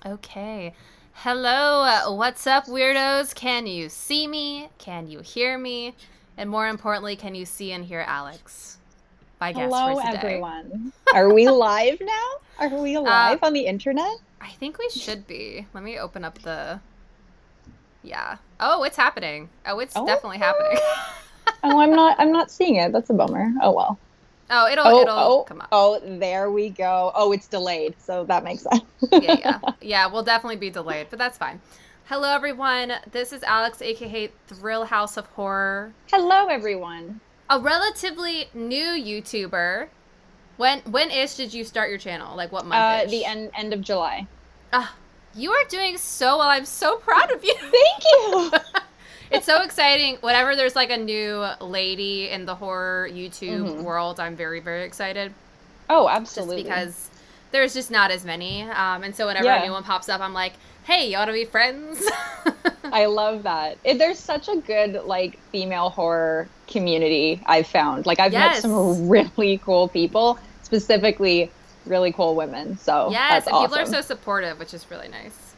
Okay. Hello, what's up, weirdos? Can you see me? Can you hear me? And more importantly, can you see and hear Alex? My guest for Hello, today. everyone. Are we live now? Are we Uh, live on the internet? I think we should be. Let me open up the. Yeah. Oh, it's happening. Oh, it's Oh, definitely happening. oh, I'm not seeing it. That's a bummer. Oh well. Oh, it'll Oh, come up. oh, there we go. Oh, it's delayed, so that makes sense. Yeah. We'll definitely be delayed, but that's fine. Hello, everyone. This is Alex, aka Thrillhouse of Horror, Hello, everyone. a relatively new YouTuber. When ish did you start your channel? Like what month The ish? end of July. Ah, you are doing so well. I'm so proud of you. Thank you. It's so exciting. Whenever there's like a new lady in the horror YouTube hmm world, I'm very, very excited. Oh, Just absolutely. because there's just not as many. And so whenever a new Yeah, one pops up, I'm like, hey, you want to be friends? I love that. There's such a good like female horror community I've found. Like I've met Yes. some really cool people, specifically really cool women. So Yes. that's And people are awesome. so supportive, which is really nice.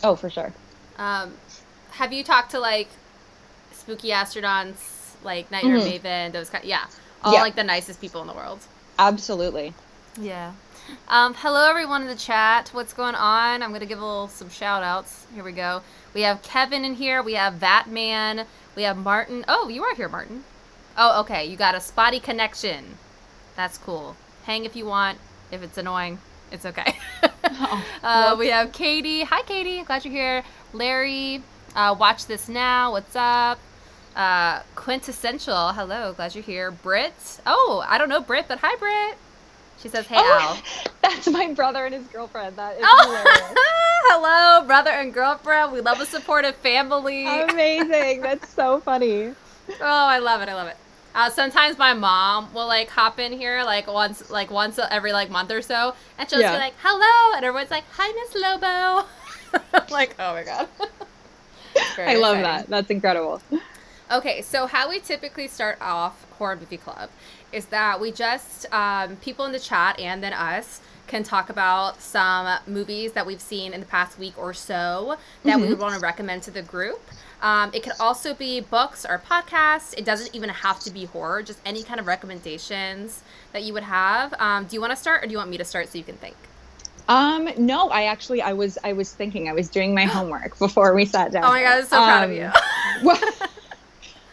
Oh, for sure. Um, have you talked to like spooky astronauts, like Nightmare hmm Maven, those kind? Yeah, all Yeah, like the nicest people in the world. absolutely. Yeah. Hello everyone in the chat. What's going on? I'm gonna give a little some shout outs. Here we go. We have Kevin in here. We have Vatman. We have Martin. Oh, you are here, Martin. Oh, okay. You got a spotty connection. That's cool. Hang if you want. If it's annoying, it's okay. Oh, well, We have Katie. Hi, Katie. Glad you're here. Larry. Watch this now. What's up? Quintessential. Hello. Glad you're here. Britt. Oh, I don't know Britt, but hi, Britt. She says, "Hey, oh, Al." that's my brother and his girlfriend. That is hilarious. Oh, hello, brother and girlfriend. We love a supportive family. Amazing. That's so funny. Oh, I love it. I love it. Sometimes my mom will like hop in here like once every like month or so, and she'll just be Yeah, like, "Hello," and everyone's like, "Hi, Miss Lobo." Like, oh my god, it's I very love exciting. that. That's incredible. Okay, so how we typically start off Horror Movie Club is that we just, people in the chat and then us, can talk about some movies that we've seen in the past week or so that we hmm would want to recommend to the group. It could also be books or podcasts. It doesn't even have to be horror, just any kind of recommendations that you would have. Do you want to start or do you want me to start so you can think? No, I was thinking, I was doing my homework before we sat Oh down my god, here. I'm so proud of you. What,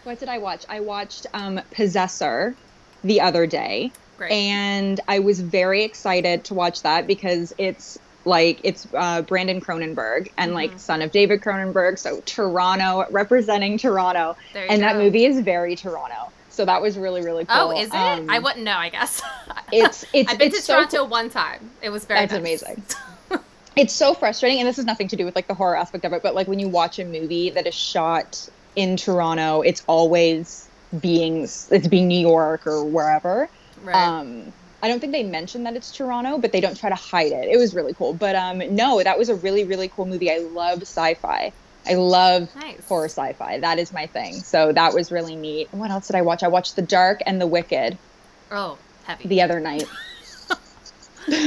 what did I watch? I watched Possessor the other day, Great. and I was very excited to watch that because it's Brandon Cronenberg and like Hmm. son of David Cronenberg, so Toronto representing Toronto, There you and that go. movie is very Toronto. So that was really really Oh, cool. is it? I wouldn't know, I guess. It's it's I've been to it's so Toronto one time. It was very That's nice. amazing. It's so frustrating, and this has nothing to do with like the horror aspect of it, but like when you watch a movie that is shot in Toronto, it's being New York or wherever. Right. I don't think they mentioned that it's Toronto, but they don't try to hide it. It was really cool. But no, that was a really, really cool movie. I love sci-fi. I love horror Nice. sci-fi. That is my thing. So that was really neat. What else did I watch? I watched The Dark and The Wicked Oh, heavy. the other night.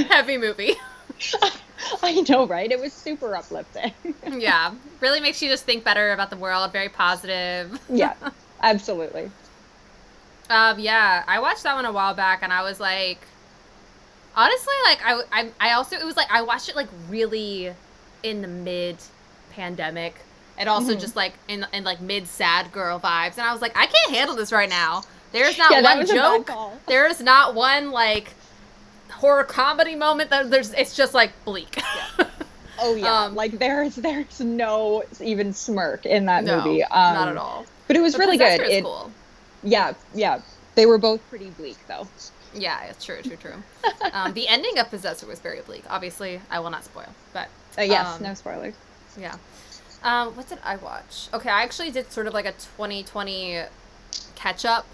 Heavy movie. I know, right? It was super uplifting. Yeah. Really makes you just think better about the world. Very positive. Yeah, absolutely. Yeah. I watched that one a while back and I was like, honestly, like, I also, it was like, I watched it like really in the mid pandemic and also hmm just like in like mid sad girl vibes. And I was like, I can't handle this right now. There's not Yeah, that one was a bad joke. call. There is not one like horror comedy moment that there's it's just like bleak. Yeah. Oh yeah, um like there's no even smirk in that no, movie. not at all. But it was But really good. Possessor is It cool. Yeah, yeah. They were both pretty bleak though. Yeah, it's true. The ending of Possessor was very bleak. Obviously, I will not spoil, but Yes, um no spoilers. yeah. What did I watch? Okay, I actually did sort of like a 2020 catch up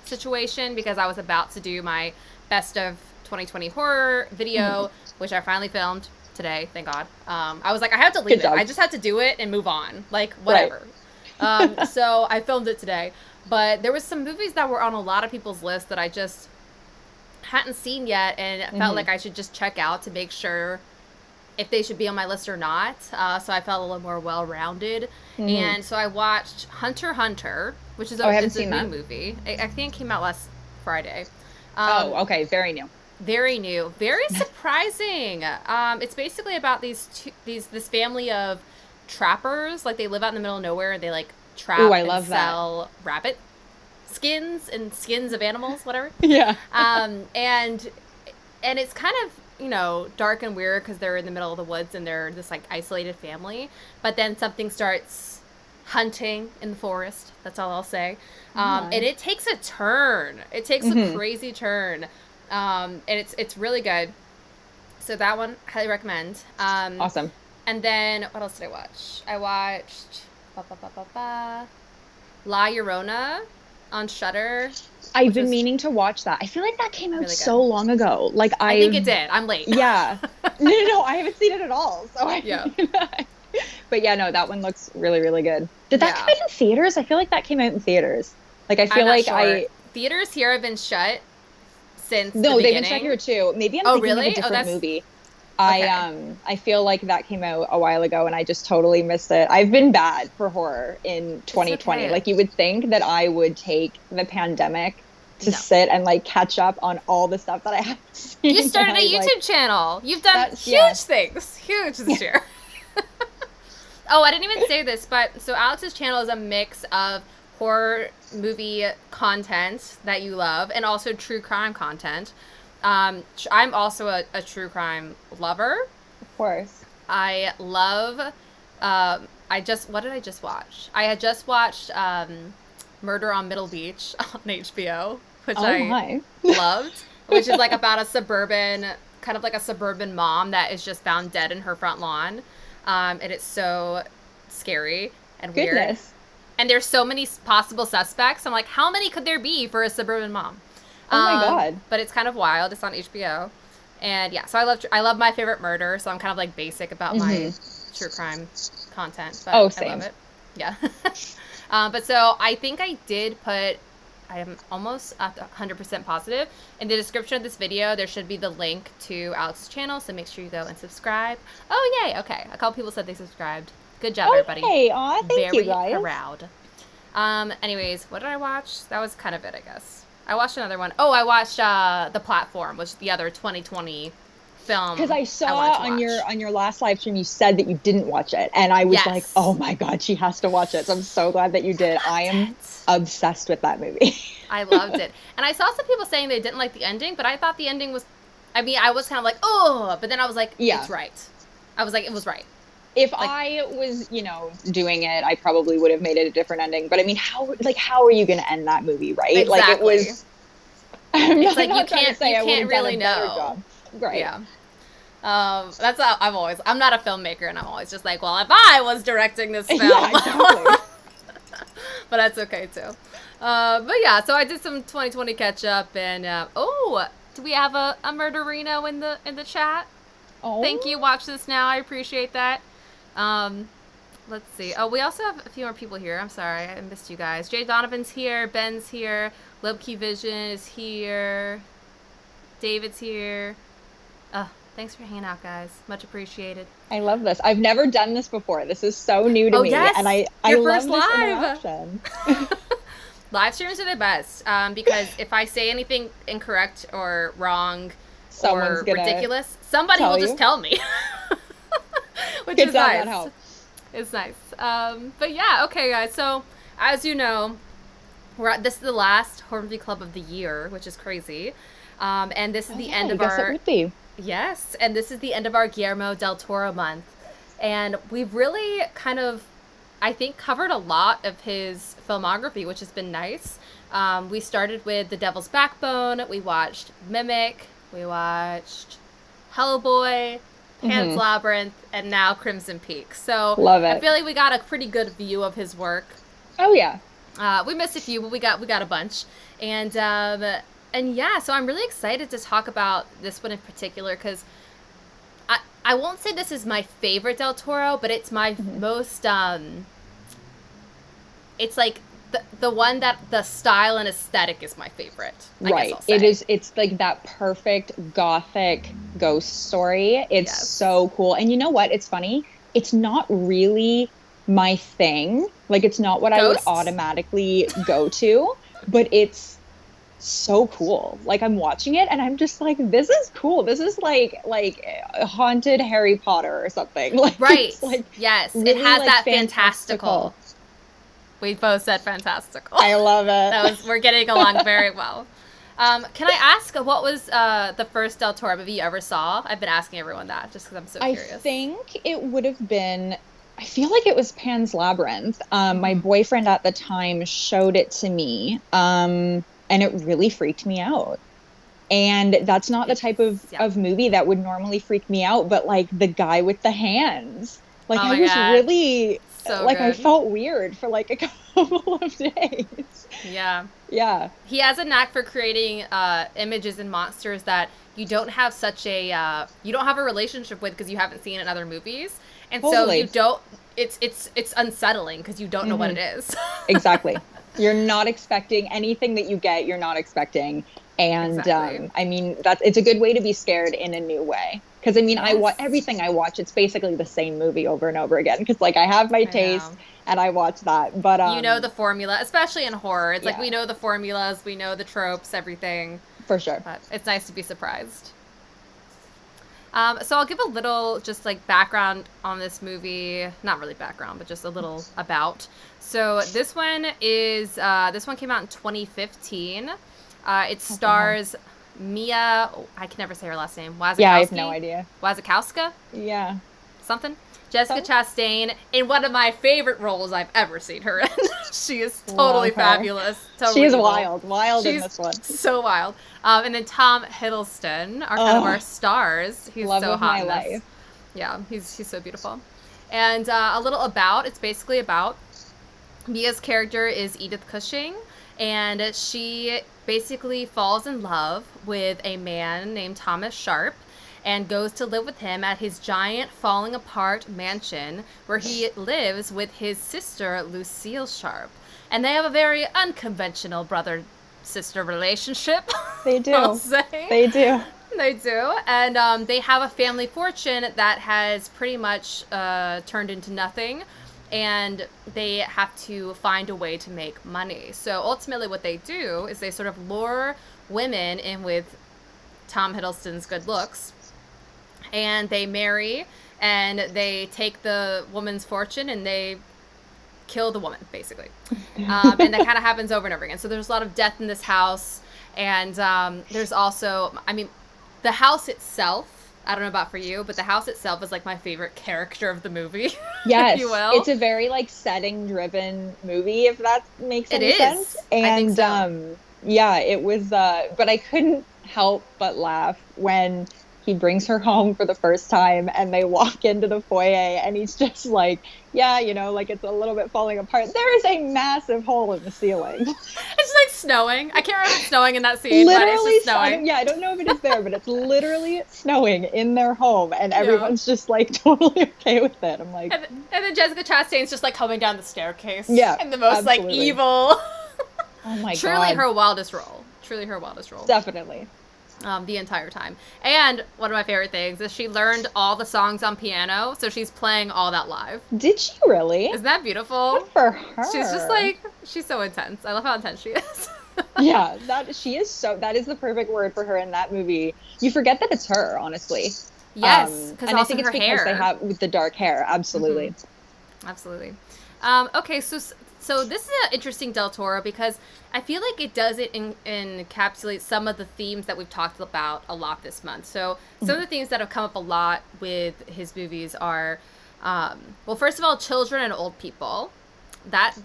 situation because I was about to do my best of 2020 horror Mhm. video, which I finally filmed today, thank God. I was like, I have to Good leave it. job. I just have to do it and move on. Like, Right. whatever. So I filmed it today. But there was some movies that were on a lot of people's list that I just hadn't seen yet and felt hmm like I should just check out to make sure if they should be on my list or not. So I felt a little more well-rounded. Mm-hmm. And so I watched Hunter x Hunter, which is I haven't it's a seen new that. movie. I think it came out last Friday. Okay, very new. Very new, very surprising. It's basically about this family of trappers. Like, they live out in the middle of nowhere and they like trap Ooh, I and love that. sell rabbit skins and skins of animals, whatever. Yeah. And it's kind of, you know, dark and weird because they're in the middle of the woods and they're this like isolated family. But then something starts hunting in the forest. That's all I'll say. And it takes a turn. It takes a crazy turn. And it's really good. So that one, highly recommend. Awesome. And then what else did I watch? I watched La Llorona on Shudder. I've been meaning to watch that. I feel like that came out really so long ago. Like I think it did. I'm late. Yeah. No, I haven't seen it at all. So Yeah. But yeah, no, that one looks really, really good. Did that come out in theaters? I feel like that came out in theaters. Like, I feel like sure. Theaters here have been shut since the they've beginning. been shut here too. Maybe I'm thinking of a different movie. Okay. I feel like that came out a while ago and I just totally missed it. I've been bad for horror in 2020. Okay. Like, you would think that I would take the pandemic to sit and like catch up on all the stuff that I haven't seen. You started a YouTube channel. You've done huge things. Huge this year. Oh, I didn't even say this, but so Alex's channel is a mix of horror movie content that you love and also true crime content. I'm also a true crime lover. Of course. I love, what did I just watch? I had just watched Murder on Middle Beach on HBO, which I loved, which is like about a suburban mom that is just found dead in her front lawn. And it's so scary and weird. And there's so many possible suspects. I'm like, how many could there be for a suburban mom? Oh my God. But it's kind of wild. It's on HBO. And yeah, so I love My Favorite Murder, so I'm kind of like basic about my true crime content. But same. I love it. Yeah. But so I think I did put, I am almost 100% positive. In the description of this video, there should be the link to Alex's channel, so make sure you go and subscribe. Oh, yay. Okay. A couple people said they subscribed. Good job, everybody. Hey, thank you, guys. Very proud. Anyways, what did I watch? That was kind of it, I guess. I watched another one. Oh, I watched The Platform, which is the other 2020 film. Because I saw on your last live stream, you said that you didn't watch it, and I was like, oh my God, she has to watch it. So I'm so glad that you did. I am obsessed with that movie. I loved it. And I saw some people saying they didn't like the ending, but I thought the ending was, I was kind of like, oh, but then I was like, it's right. I was like, it was right. If I was, doing it, I probably would have made it a different ending. But I mean, how are you going to end that movie, right? Exactly. Like, it was. It's like you can't really know. Right. Yeah. That's how I'm not a filmmaker, and I'm always just like, well, if I was directing this film. Yeah, exactly. But that's okay too. But yeah, so I did some 2020 catch up, and do we have a murderino in the chat? Oh. Thank you. Watch this now. I appreciate that. Let's see. Oh, we also have a few more people here. I'm sorry, I missed you guys. Jay Donovan's here. Ben's here. Lobkey Vision is here. David's here. Thanks for hanging out, guys. Much appreciated. I love this. I've never done this before. This is so new to me. Yes. And I love this live. interaction. Live streams are the best because if I say anything incorrect or wrong or ridiculous, somebody will just tell me. Which is nice. It's nice. But yeah, okay, guys. So, as you know, this is the last Horror Movie Club of the year, which is crazy. And this is the end of our... It would be. Yes, and this is the end of our Guillermo del Toro month. And we've really kind of, I think, covered a lot of his filmography, which has been nice. We started with The Devil's Backbone. We watched Mimic. We watched Hellboy, Pan's Labyrinth, and now Crimson Peak. So love it. I feel like we got a pretty good view of his work. Oh, yeah. We missed a few, but we got a bunch. And yeah, so I'm really excited to talk about this one in particular because I won't say this is my favorite Del Toro, but it's my most, it's like the one that the style and aesthetic is my favorite. Right. It's like that perfect Gothic ghost story. It's Yes. so cool. And you know what? It's funny. It's not really my thing. Like, it's not what I would Ghosts? automatically go to, but it's so cool. Like, I'm watching it and I'm just like, this is cool. This is like haunted Harry Potter or something. Like, Right. it's like Yes. It really has like that fantastical. We both said fantastical. I love it. We're getting along very well. Can I ask what was the first Del Toro movie you ever saw? I've been asking everyone that just because I'm so curious. I think it would have been, I feel like it was Pan's Labyrinth. My boyfriend at the time showed it to me, and it really freaked me out. And that's not the type of movie that would normally freak me out, but like the guy with the hands, like I was really so like, good. I felt weird for like a couple of days. Yeah. Yeah. He has a knack for creating images and monsters that you don't have you don't have a relationship with because you haven't seen it in other movies. And so you don't, it's unsettling because you don't know what it is. Exactly. You're not expecting anything that you get, you're not expecting. And I mean, it's a good way to be scared in a new way. Because I mean, everything I watch, it's basically the same movie over and over again. Because like I have my taste and I watch that. But you know the formula, especially in horror. It's like we know the formulas, we know the tropes, everything. For sure. But it's nice to be surprised. So I'll give a little just like background on this movie. Not really background, but just a little about. So this one came out in 2015. It stars Mia, I can never say her last name. Wasikowski? Yeah, I have no idea. Wasikowska? Yeah. Something? Jessica Chastain in one of my favorite roles I've ever seen her in. She is totally fabulous. Totally she is evil. wild in this one. So wild. And then Tom Hiddleston are kind of our stars. He's love so of hot my life. Yeah, he's so beautiful. And a little about, it's basically about Mia's character is Edith Cushing, and she basically falls in love with a man named Thomas Sharp and goes to live with him at his giant falling apart mansion where he lives with his sister Lucille Sharp. And they have a very unconventional brother-sister relationship. They do. I'll say. They do. They do. And they have a family fortune that has pretty much turned into nothing. And they have to find a way to make money. So ultimately what they do is they sort of lure women in with Tom Hiddleston's good looks. And they marry, and they take the woman's fortune, and they kill the woman, basically. And that kind of happens over and over again. So there's a lot of death in this house. And there's also, I mean, the house itself, I don't know about for you, but the house itself is like my favorite character of the movie. Yes, if you will. It's a very like setting-driven movie, if that makes any sense. And I think so. Yeah, it was. But I couldn't help but laugh when he brings her home for the first time and they walk into the foyer and he's just like, yeah, you know, like it's a little bit falling apart. There is a massive hole in the ceiling. It's like snowing. I can't remember if it's snowing in that scene, but it's just snowing. I don't know if it is there, but it's literally snowing in their home and everyone's just like totally okay with it. I'm like... And then Jessica Chastain's just like coming down the staircase. Yeah, in the most like evil... Oh my God. Truly her wildest role. Truly her wildest role. Definitely. The entire time. And one of my favorite things is she learned all the songs on piano, so she's playing all that live. Did she really? Isn't that beautiful? Good for her. She's just like, she's so intense. I love how intense she is. Yeah, that is the perfect word for her in that movie. You forget that it's her, honestly. Yes, and I think it's because they have with the dark hair. Absolutely. Mm-hmm. Absolutely. Okay, so this is an interesting Del Toro because I feel like it does encapsulate some of the themes that we've talked about a lot this month. So some of the themes that have come up a lot with his movies are, well, first of all, children and old people.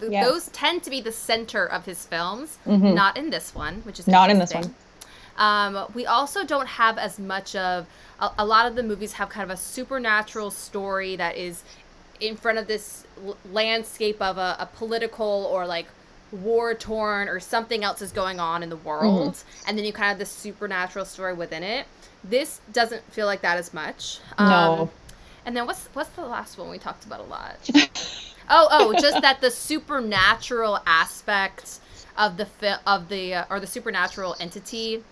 Those tend to be the center of his films. Not in this one, which is not in this one. We also don't have as much of a lot of the movies have kind of a supernatural story that is in front of this landscape of a political or like war torn or something else is going on in the world, and then you kind of have this supernatural story within it. This doesn't feel like that as much. No. And then what's the last one we talked about a lot? Just that the supernatural aspect of the supernatural entity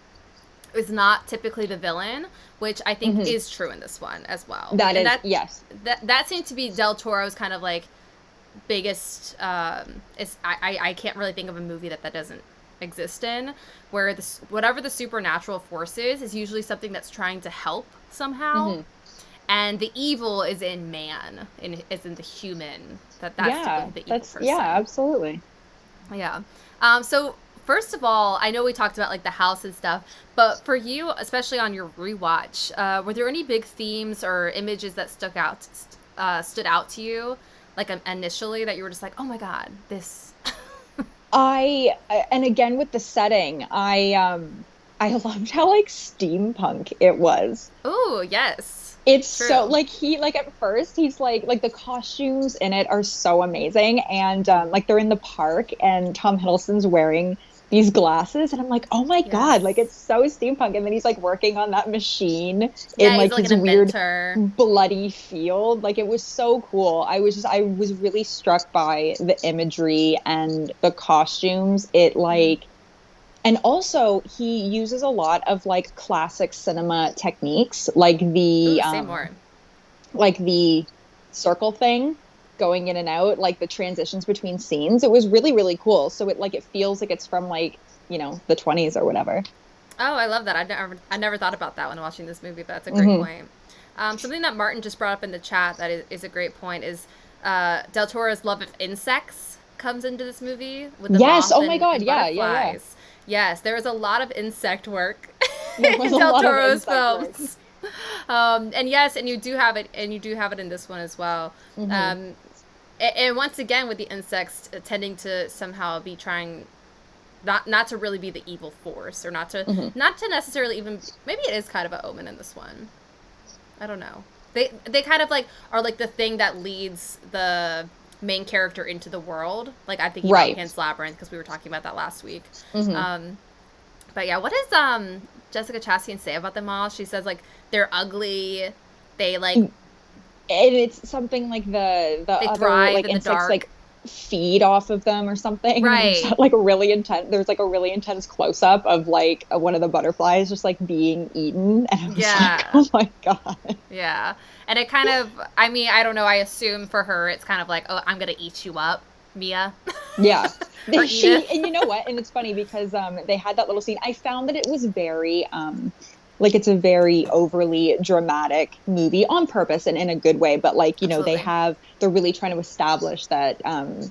is not typically the villain, which I think is true in this one as well. That And is, yes. that seemed to be Del Toro's kind of like biggest. I can't really think of a movie that doesn't exist in, where this whatever the supernatural force is usually something that's trying to help somehow. And the evil is in man, is in the human. That's the evil person. Yeah, absolutely. Yeah. So first of all, I know we talked about like the house and stuff, but for you, especially on your rewatch, were there any big themes or images that stood out to you, like initially, that you were just like, oh my god, this? And again with the setting, I loved how like steampunk it was. Oh yes. It's True. so like at first he's like the costumes in it are so amazing, and like they're in the park and Tom Hiddleston's wearing these glasses and I'm like, oh my god, like it's so steampunk. And then he's like working on that machine in like his weird bloody field. Like it was so cool. I was really struck by the imagery and the costumes. It like And also, he uses a lot of like classic cinema techniques, like the like the circle thing going in and out, like the transitions between scenes. It was really, really cool. So it feels like it's from like, the 20s or whatever. Oh, I love that. I never thought about that when watching this movie, but that's a great point. Something that Martin just brought up in the chat that is a great point is Del Toro's love of insects comes into this movie with the moth oh my god, yeah. Yes, there was a lot of insect work in Del Toro's films. And you do have it in this one as well. And once again, with the insects tending to somehow be trying not to really be the evil force, or not to necessarily even, maybe it is kind of an omen in this one. I don't know. They kind of like are like the thing that leads the main character into the world. Like I'm thinking about Pan's Labyrinth, because we were talking about that last week. But yeah, what does Jessica Chastain say about them all? She says like they're ugly. They like, and it's something like the other like insects like feed off of them or something. Right. Like there's like a really intense close up of like one of the butterflies just like being eaten, and I was like, oh my god. Yeah. And it kind of, I mean, I don't know, I assume for her it's kind of like, oh, I'm gonna eat you up, Mia. Yeah. And you know what? And it's funny because they had that little scene. I found that it was very like it's a very overly dramatic movie on purpose and in a good way, but like, they're really trying to establish that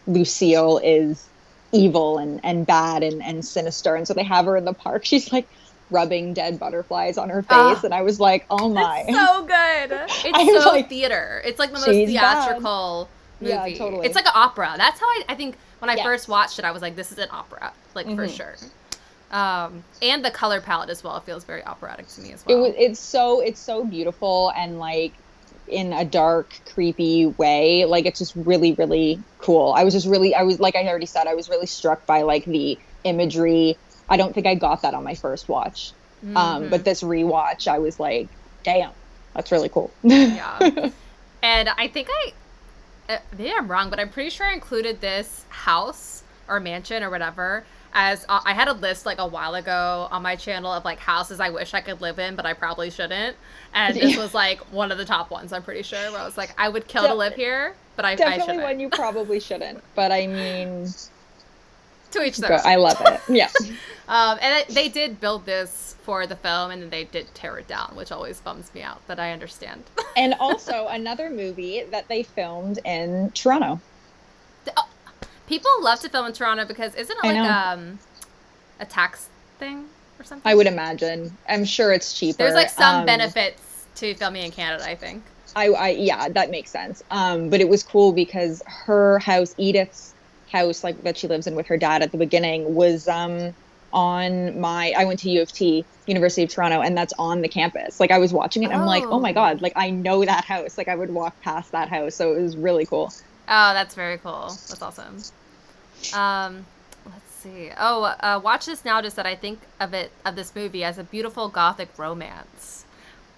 Lucille is evil and bad and sinister, and so they have her in the park. She's like rubbing dead butterflies on her face, and I was like, oh my. It's so good. It's so like, theater. It's like the most theatrical movie. Yeah, totally. It's like an opera. That's how I think when I first watched it, I was like, this is an opera, like for sure. And the color palette as well, it feels very operatic to me as well. It's so beautiful, and like in a dark, creepy way. Like it's just really, really cool. I was like I already said, I was really struck by like the imagery. I don't think I got that on my first watch. But this rewatch, I was like, damn, that's really cool. Yeah. And I think maybe I'm wrong, but I'm pretty sure I included this house or mansion or whatever as I had a list like a while ago on my channel of like houses I wish I could live in, but I probably shouldn't. And this was like one of the top ones, I'm pretty sure, where I was like, I would kill to live here, but I shouldn't. Definitely one you probably shouldn't, but I mean, to each their own. I love it. Yeah. And they did build this for the film, and then they did tear it down, which always bums me out, but I understand. And also another movie that they filmed in Toronto. People love to film in Toronto because isn't it like a tax thing or something? I would imagine. I'm sure it's cheaper. There's like some benefits to filming in Canada, I think. Yeah, that makes sense. But it was cool because her house, Edith's house, like that she lives in with her dad at the beginning, was I went to U of T, University of Toronto, and that's on the campus. Like I was watching it and I'm like, oh my god, like I know that house. Like I would walk past that house. So it was really cool. Oh, that's very cool. That's awesome. Let's see. Watch This Now just said, I think of this movie as a beautiful Gothic romance.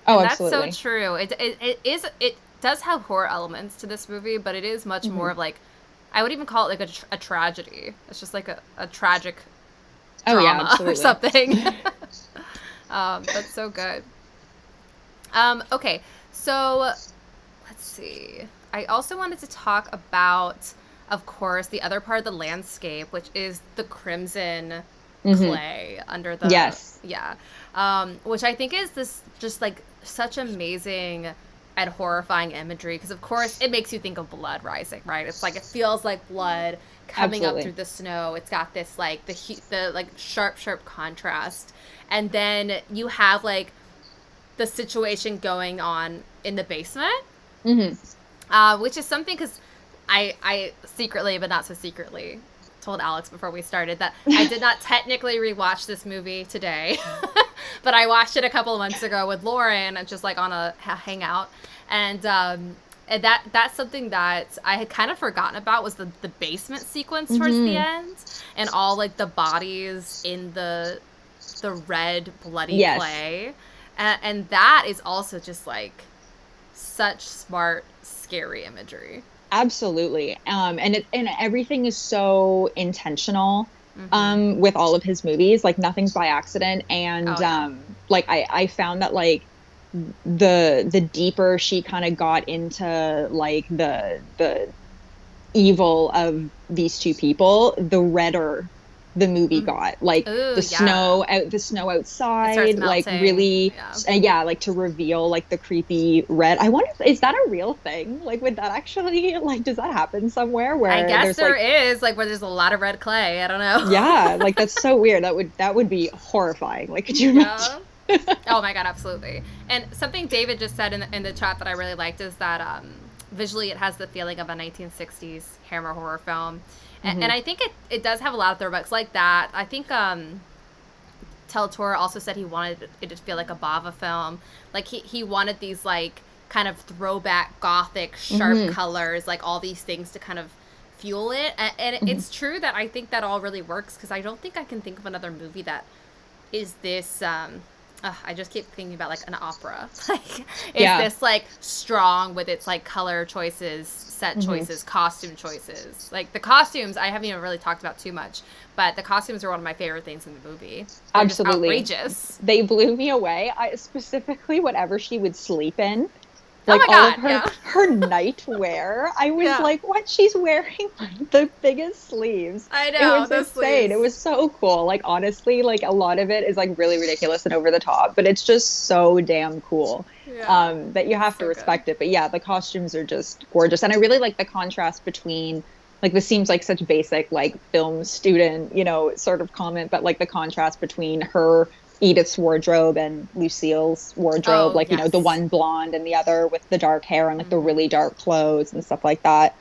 Oh, and absolutely. That's so true. It does have horror elements to this movie, but it is much more of like, I would even call it like a tragedy. It's just like a tragic drama or something. That's so good. Okay, so let's see. I also wanted to talk about, of course, the other part of the landscape, which is the crimson Mm-hmm. clay under the, Yes. yeah, which I think is this just like such amazing and horrifying imagery, because of course it makes you think of blood rising, right? It's like it feels like blood coming up through Absolutely. the snow. It's got this like the like sharp sharp contrast, and then you have like the situation going on in the basement, Mm-hmm. which is something because I secretly, but not so secretly, told Alex before we started that I did not technically rewatch this movie today, but I watched it a couple of months ago with Lauren, just like on a hangout, and that's something that I had kind of forgotten about was the basement sequence towards the Mm-hmm. end, and all like the bodies in the red bloody Yes. clay, and that is also just like such smart scary imagery. Absolutely. And everything is so intentional Mm-hmm. with all of his movies. Like nothing's by accident. And Oh yeah. like I found that like the deeper she kind of got into like the evil of these two people, the redder the movie Mm-hmm. got. Like Ooh, yeah. the snow It starts outside, like melting. really, Yeah. yeah, like to reveal like the creepy red. I wonder, is that a real thing? Like, would that actually, like, does that happen somewhere I where guess there's there like, is, like, where there's a lot of red clay. I don't know. yeah, like that's so weird. That would be horrifying. Like, could you imagine? Yeah. Oh my god, absolutely. And something David just said in the chat that I really liked is that visually it has the feeling of a 1960s Hammer horror film. And Hmm. I think it does have a lot of throwbacks like that. I think Telltore also said he wanted it to feel like a Bava film. Like he wanted these like kind of throwback gothic sharp Hmm. colors, like all these things to kind of fuel it. And Hmm. it's true that I think that all really works because I don't think I can think of another movie that is this I just keep thinking about like an opera. Like, is Yeah. this like strong with its like color choices, set Hmm. choices, costume choices? Like the costumes, I haven't even really talked about too much, but the costumes are one of my favorite things in the movie. They're just Absolutely. outrageous. They blew me away. I specifically whatever she would sleep in, Oh like my all of god, yeah, her night wear. I was yeah. like, what? She's wearing like the biggest sleeves. I It know was those insane. It sleeves. was so cool. Like honestly, like a lot of it is like really ridiculous and over the top, but it's just so damn cool. Yeah, That you have to so good. respect it. But yeah, the costumes are just gorgeous. And I really like the contrast between like this seems like such basic like film student, sort of comment, but like the contrast between her Edith's wardrobe and Lucille's wardrobe, Oh like, the yes. one blonde and the other with the dark hair and like the Mm-hmm. really dark clothes and stuff like that.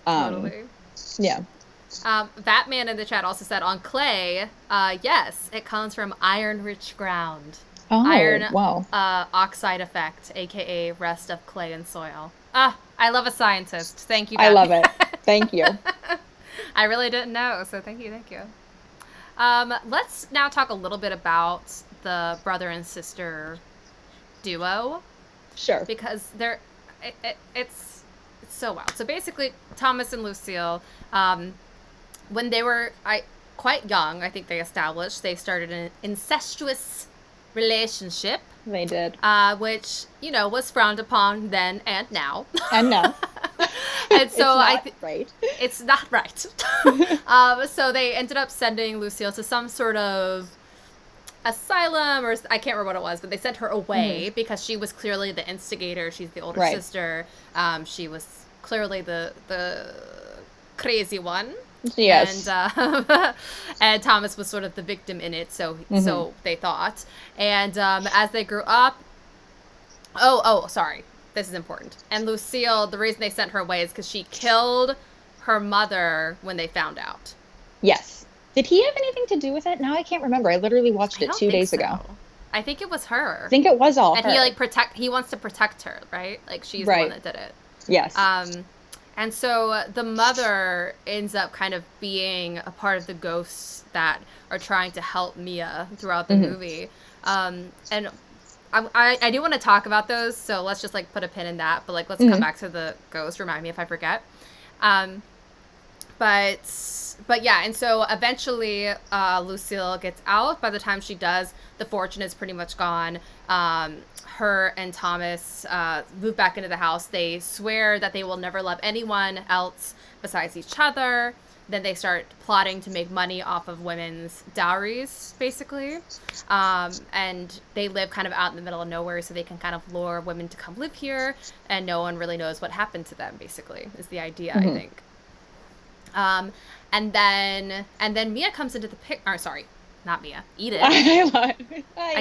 Um, Totally. yeah. Batman in the chat also said on clay, yes, it comes from iron rich ground. Iron Oh, wow. oxide effect, aka rest of clay and soil. Ah, I love a scientist. Thank you, I love Batman. it. Thank you. I really didn't know, so thank you, thank you. Let's now talk a little bit about the brother and sister duo Sure. because it's so wild. So basically, Thomas and Lucille, um, when they were quite young, I think they established they started an incestuous relationship, They did. which was frowned upon then and now. And no, And so it's not right. it's not right. So they ended up sending Lucille to some sort of asylum, or I can't remember what it was, but they sent her Hmm. away because she was clearly the instigator. She's the older Right. sister. She was clearly the crazy one, and Yes. and Thomas was sort of the victim in it. So Hmm. they thought, and as they grew up, sorry, this is important. And Lucille, the reason they sent her away is because she killed her mother when they found out. Yes. Did he have anything to do with it? Now I can't remember. I literally watched I it don't two think days ago. so. I think it was I her. think it was all And her. he wants to protect her, right? Like she's the one Right. that did it. Yes. And so the mother ends up kind of being a part of the ghosts that are trying to help Mia throughout the Hmm. movie. And I do want to talk about those, so let's just like put a pin in that. But like let's come Hmm. back to the ghost. Remind me if I forget. Um, But yeah, and so eventually Lucille gets out. By the time she does, the fortune is pretty much gone. Her and Thomas move back into the house. They swear that they will never love anyone else besides each other. Then they start plotting to make money off of women's dowries, basically. And they live kind of out in the middle of nowhere, so they can kind of lure women to come live here, and no one really knows what happened to them, basically, is the idea, I think. And then Mia comes into the picture. Sorry, not Mia. Edith. I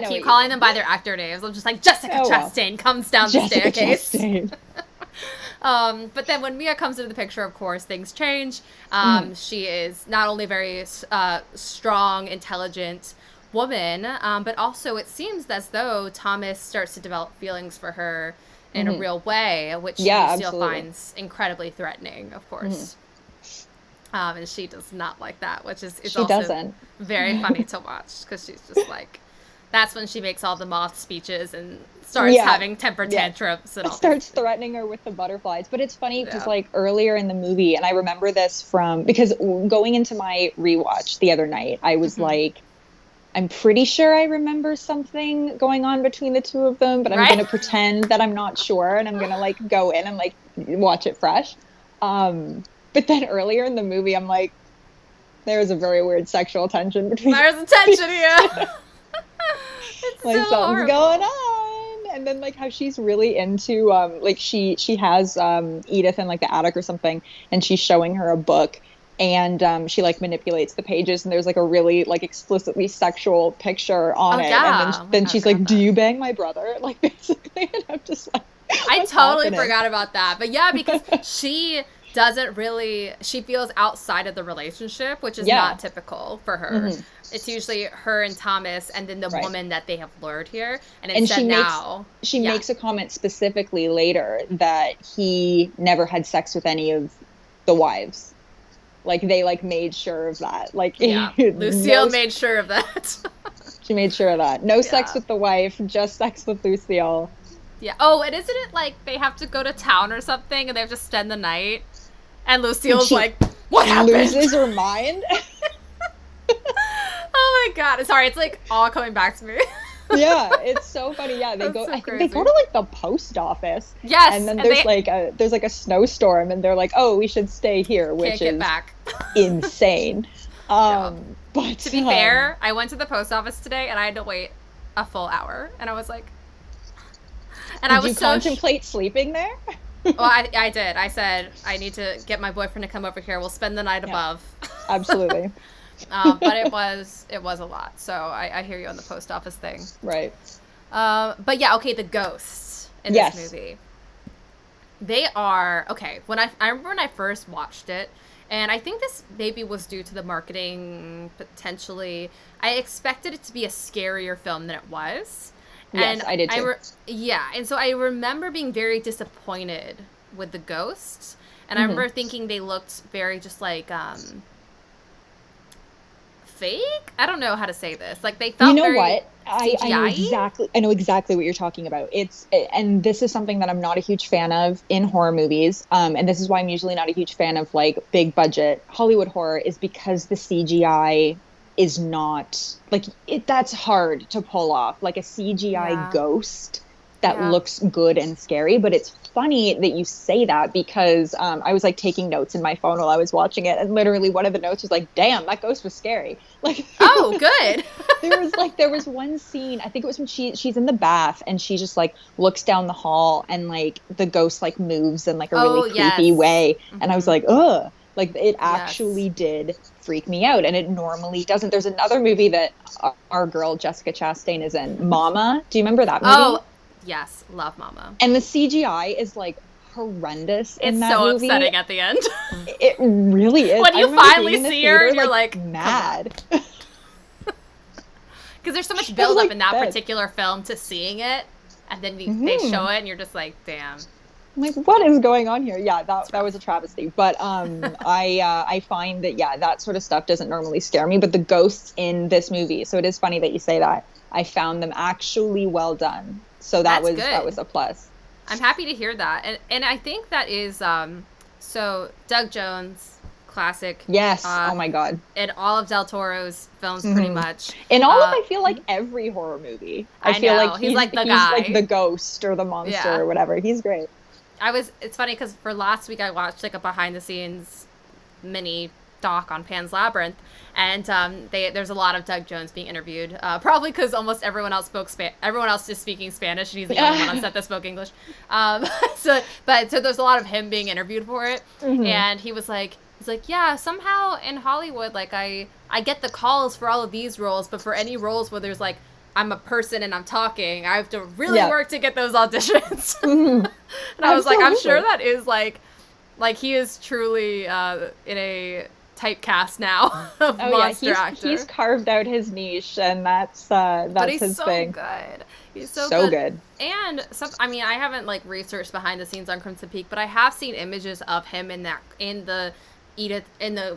keep calling them by their actor names. I'm just like, Jessica Chastain comes down the staircase. But then when Mia comes into the picture, of course, things change. She is not only very strong, intelligent woman, but also it seems as though Thomas starts to develop feelings for her in a real way, which Lucille finds incredibly threatening, of course. And she does not like that, which is also very funny to watch, because she's just like, that's when she makes all the moth speeches and starts having temper tantrums and all starts threatening her with the butterflies. But it's funny because like earlier in the movie, and I remember this because going into my rewatch the other night, I was like, I'm pretty sure I remember something going on between the two of them, but I'm going to pretend that I'm not sure, and I'm going to like go in and like watch it fresh. But then earlier in the movie, I'm like, there was a very weird sexual tension between. There's a tension here. It's like so something's horrible. going on, and then like how she's really into like she has Edith in like the attic or something, and she's showing her a book, and she like manipulates the pages, and there's like a really like explicitly sexual picture on it, and then she's like, "Do you bang my brother?" Like basically, and I'm just like, I totally forgot about that, but yeah, because she feels outside of the relationship, which is not typical for her. It's usually her and Thomas, and then the woman that they have lured here. And she makes a comment specifically later that he never had sex with any of the wives. Like they like made sure of that. Like Lucille made sure of that. She made sure of that. No sex with the wife, just sex with Lucille. Yeah. Oh, and isn't it like they have to go to town or something, and they have to spend the night? And Lucille's like, what happened? Loses her mind. Oh my god. Sorry, it's like all coming back to me. Yeah, it's so funny. Yeah, they go to like the post office. Yes. And then there's like a snowstorm, and they're like, oh, we should stay here, which is insane. But to be fair, I went to the post office today, and I had to wait a full hour, and I was like, and I was contemplate sleeping there? Well, I did. I said, I need to get my boyfriend to come over here. We'll spend the night above. Absolutely. But it was a lot. So I hear you on the post office thing. Right. But yeah, okay, the ghosts in this movie. They are, okay, I remember when I first watched it, and I think this maybe was due to the marketing, potentially. I expected it to be a scarier film than it was. Yes, I did too. And so I remember being very disappointed with the ghosts, and I remember thinking they looked very just like fake. I don't know how to say this. Like they felt what? I know exactly what you're talking about. And this is something that I'm not a huge fan of in horror movies. And this is why I'm usually not a huge fan of like big budget Hollywood horror, is because the CGI is not like that's hard to pull off, like a CGI ghost that looks good and scary. But it's funny that you say that, because I was like taking notes in my phone while I was watching it, and literally one of the notes was like, damn, that ghost was scary. Like, oh, good. there was one scene, I think it was when she's in the bath, and she just like looks down the hall, and like the ghost like moves in like a really creepy way, and I was like, ugh. Like, it actually did freak me out, and it normally doesn't. There's another movie that our girl Jessica Chastain is in, Mama. Do you remember that movie? Oh, yes. Love Mama. And the CGI is, like, horrendous in that movie. It's so upsetting at the end. It really is. When you finally see her, and you're like mad. Because there's so much build-up in that particular film to seeing it, and then they show it, and you're just like, damn. I'm like, what is going on here? Yeah, that was a travesty. But I find that that sort of stuff doesn't normally scare me. But the ghosts in this movie, so it is funny that you say that. I found them actually well done. So that was a plus. I'm happy to hear that, and I think that is so Doug Jones, classic. Yes. Oh my God. In all of Del Toro's films, pretty much. In all of, I feel like every horror movie. I feel know. like He's like the he's guy. like the ghost or the monster or whatever. He's great. It's funny because for last week I watched like a behind the scenes mini doc on Pan's Labyrinth, and there's a lot of Doug Jones being interviewed, probably because almost everyone else is speaking Spanish, and he's the only one on set that spoke English. So there's a lot of him being interviewed for it, and he's like, yeah, somehow in Hollywood, like I get the calls for all of these roles, but for any roles where there's like I'm a person and I'm talking, I have to really work to get those auditions. And I was like, I'm sure that is like he is truly in a typecast now of monster actor. He's carved out his niche, and that's his thing. Good. He's so good. And I haven't like researched behind the scenes on Crimson Peak, but I have seen images of him in the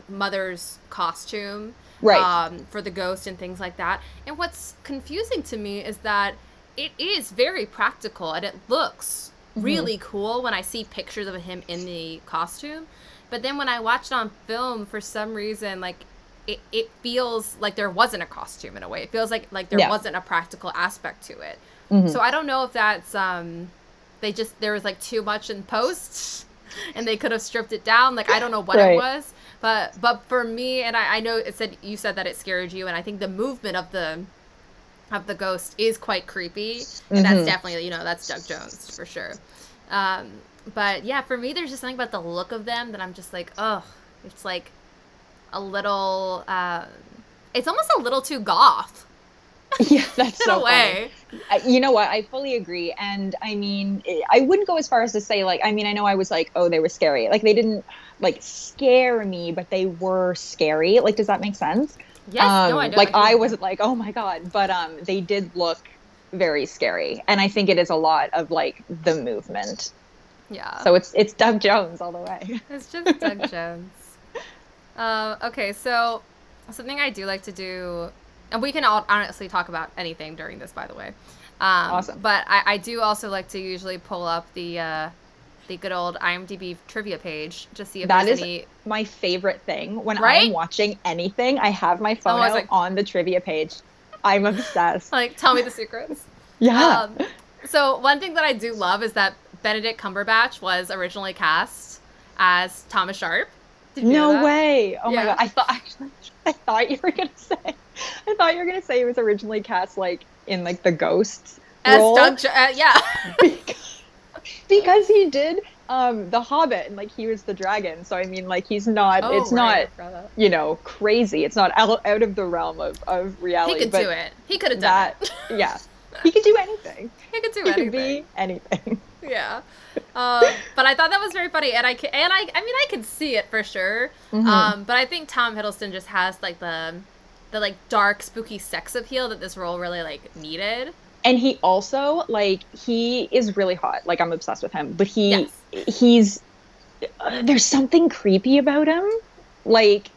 mother's costume, right? For the ghost and things like that. And what's confusing to me is that it is very practical and it looks really cool when I see pictures of him in the costume. But then when I watch it on film, for some reason, like it feels like there wasn't a costume in a way. It feels like there wasn't a practical aspect to it. So I don't know if that's there was like too much in post and they could have stripped it down. Like I don't know what it was. But for me, and I know you said that it scared you, and I think the movement of the ghost is quite creepy, and that's definitely, that's Doug Jones for sure. But yeah, for me, there's just something about the look of them that I'm just like, oh, it's like a little, it's almost a little too goth. Yeah, that's in so a way. Funny. You know what? I fully agree. And I mean, I wouldn't go as far as to say, like, I mean, I know I was like, oh, they were scary. Like, they didn't, like, scare me, but they were scary. Like, does that make sense? Yes, no, I know. Like, I wasn't like, oh my God. But they did look very scary. And I think it is a lot of, like, the movement. Yeah. So it's Doug Jones all the way. It's just Doug Jones. Okay, so something I do like to do, and we can all honestly talk about anything during this, by the way. Awesome. But I do also like to usually pull up the good old IMDb trivia page to see if there's any. That is my favorite thing. When Right? I'm watching anything, I have my phone out on the trivia page. I'm obsessed. Like, tell me the secrets. Yeah. So one thing that I do love is that Benedict Cumberbatch was originally cast as Thomas Sharp. Did you know that? Way! Oh my God! I thought you were gonna say he was originally cast like in like the ghosts as role. Yeah. Because he did The Hobbit, and like he was the dragon. So I mean, like he's not. It's not crazy. It's not out of the realm of reality. He could do it. He could have done it. Yeah. He could do anything. He could be anything. Yeah. But I thought that was very funny, and I could see it for sure. But I think Tom Hiddleston just has like the like dark, spooky sex appeal that this role really like needed. And he also he is really hot. Like I'm obsessed with him. But he's there's something creepy about him. Like,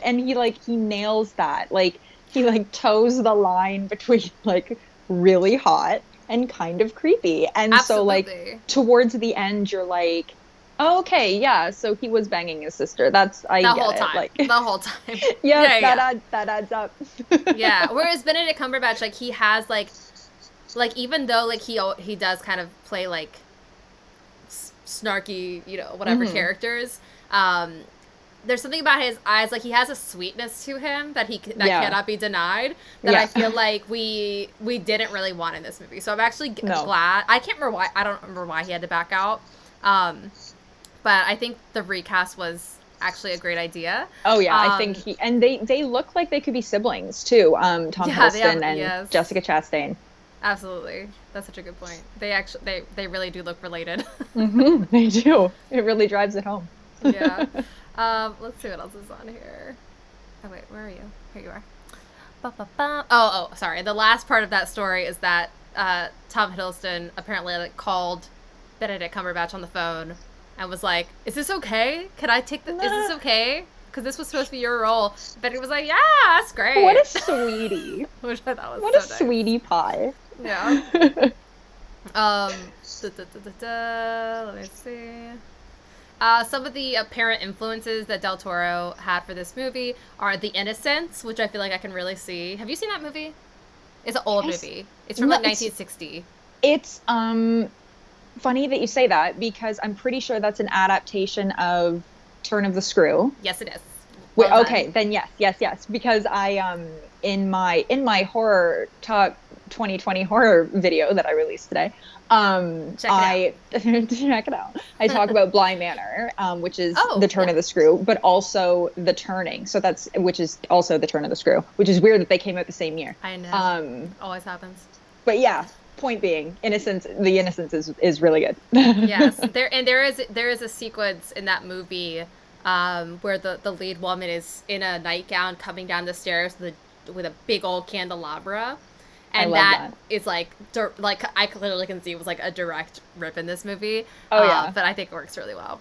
and he nails that. Like he toes the line between like really hot and kind of creepy. And Absolutely. So like towards the end you're like, oh, okay, yeah, so he was banging his sister. I get whole it. time. Like the whole time. That adds up. Yeah. Whereas Benedict Cumberbatch, like he has like even though like he does kind of play like snarky, whatever characters, there's something about his eyes, like he has a sweetness to him that cannot be denied, that I feel like we didn't really want in this movie. So I'm actually glad. I don't remember why he had to back out. But I think the recast was actually a great idea. Oh yeah, I think they look like they could be siblings too. Tom Hiddleston and Jessica Chastain. Absolutely. That's such a good point. They really do look related. They do. It really drives it home. Yeah. Let's see what else is on here. Oh wait, where are you? Here you are. Ba-ba-ba. Oh, sorry. The last part of that story is that Tom Hiddleston apparently called Benedict Cumberbatch on the phone and was like, "Is this okay? Can I take this? Is this okay? Because this was supposed to be your role." Benedict was like, "Yeah, that's great." What a sweetie. Which I thought was what so a sweetie pie. Yeah. Let me see. Some of the apparent influences that Del Toro had for this movie are The Innocents, which I feel like I can really see. Have you seen that movie? It's an old movie. It's from No, like 1960. it's funny that you say that because I'm pretty sure that's an adaptation of Turn of the Screw. Yes, it is. Wait, Well okay, done. then yes. Because I in my horror talk 2020 horror video that I released today, Check it check it out. I talk about Bly Manor, which is Oh, the Turn yeah. of the Screw, but also the Turning. So which is also the Turn of the Screw, which is weird that they came out the same year. I know. Always happens. But yeah, point being, the Innocence is really good. Yes, there is a sequence in that movie where the lead woman is in a nightgown coming down the stairs with a big old candelabra, I and love that that. is like I clearly can see it was like a direct rip in this movie. Oh, yeah. But I think it works really well.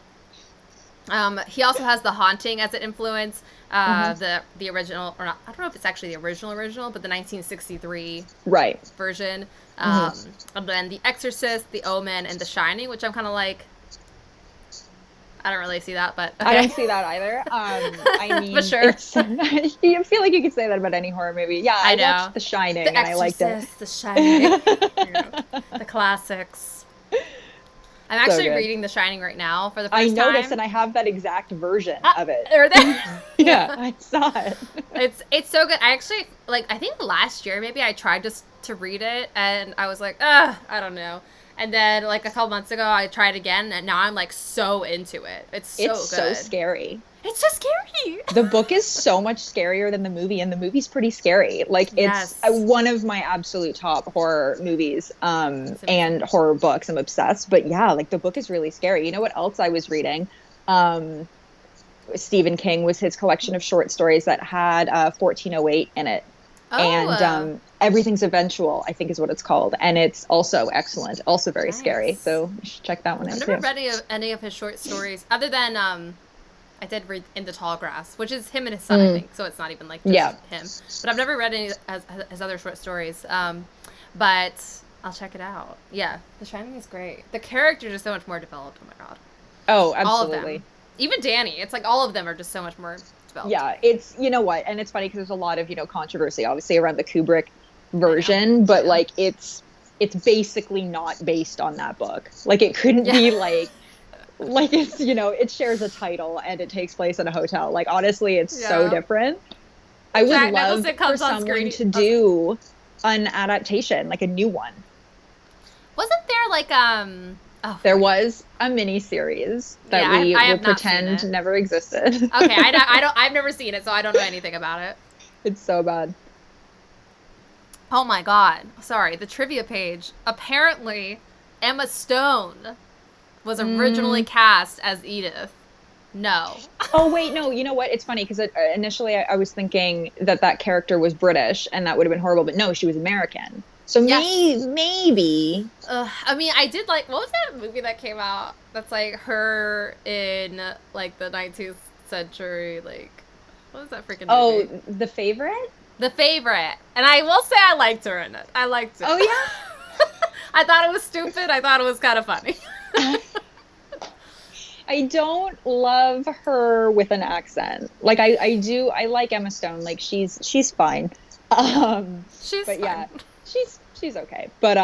He also has The Haunting as an influence. Mhm. The original, or not, I don't know if it's actually the original, but the 1963 Right. version. Mhm. And then The Exorcist, The Omen, and The Shining, which I'm kind of like, I don't really see that, but okay. I don't see that either. I mean, But sure. You feel like you could say that about any horror movie. Yeah, I I know. watched The Shining The and I liked it. Exorcist, The Shining, the classics. I'm actually good. reading The Shining right now for the first I time. noticed, and I have that exact version of it. Are there? Yeah, I saw it. It's so good. I actually I think last year maybe I tried just to read it and I was like, I don't know. And then like a couple months ago I tried again and now I'm like so into it. It's so It's good. so scary. It's so scary. The book is so much scarier than the movie, and the movie's pretty scary. Like, it's Yes. one of my absolute top horror movies and horror books. I'm obsessed. But yeah, like, the book is really scary. You know what else I was reading? Stephen King was his collection of short stories that had 1408 in it. Oh, And Everything's Eventual, I think is what it's called. And it's also excellent, also very Nice. scary. So you should check that one out I've too. never read any of his short stories other than I did read In the Tall Grass, which is him and his son, I think. So it's not even like just him. But I've never read any of his other short stories. But I'll check it out. Yeah, The Shining is great. The characters are so much more developed. Oh my god. Oh, All of absolutely. them. Even Danny. It's like all of them are just so much more developed. Yeah, it's, you know what, and it's funny because there's a lot of, controversy obviously around the Kubrick version, but like it's basically not based on that book. Like, it couldn't be like it's, it shares a title and it takes place in a hotel. Like, honestly, it's so different. I would Jack love Nicholson for comes on someone screen. to do an adaptation, like a new one. Wasn't there like There was a mini series that Yeah, we I will have not seen pretend it. never existed. Okay, I've never seen it, so I don't know anything about it. It's so bad. Oh my god. Sorry, the trivia page. Apparently, Emma Stone was originally cast as Edith. No. Oh, wait, no, you know what? It's funny because initially I was thinking that character was British and that would have been horrible, but no, she was American. So maybe. I mean, I did like, what was that movie that came out that's like her in like the 19th century, like, what was that freaking movie? Oh, The Favorite? The Favorite. And I will say I liked her in it. I liked it. Oh, yeah? I thought it was stupid. I thought it was kind of funny. I don't love her with an accent. Like, I do, I like Emma Stone. Like, she's fine. She's but fine. yeah, she's okay. But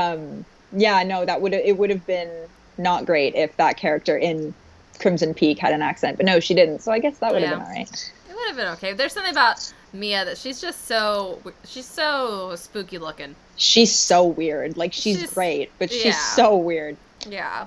yeah, no, it would have been not great if that character in Crimson Peak had an accent. But no, she didn't. So I guess that would have been all right. It would have been okay. There's something about Mia that she's so spooky looking. She's so weird. Like, she's great, but she's so weird. Yeah,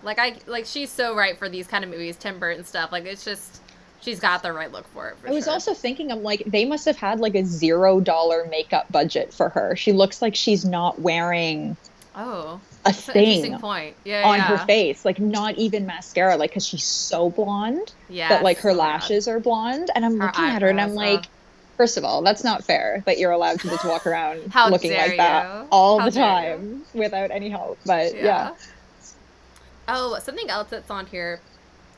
she's so right for these kind of movies, Tim Burton stuff. Like, it's just, she's got the right look for it. I was also thinking, I'm like, they must have had like a $0 makeup budget for her. She looks like she's not wearing a thing an interesting point. on her face, like not even mascara, like, because she's so blonde that like her lashes are blonde, and I'm looking at her and I'm like, first of all, that's not fair that you're allowed to just walk around looking like that all the time without any help. But yeah. Oh, something else that's on here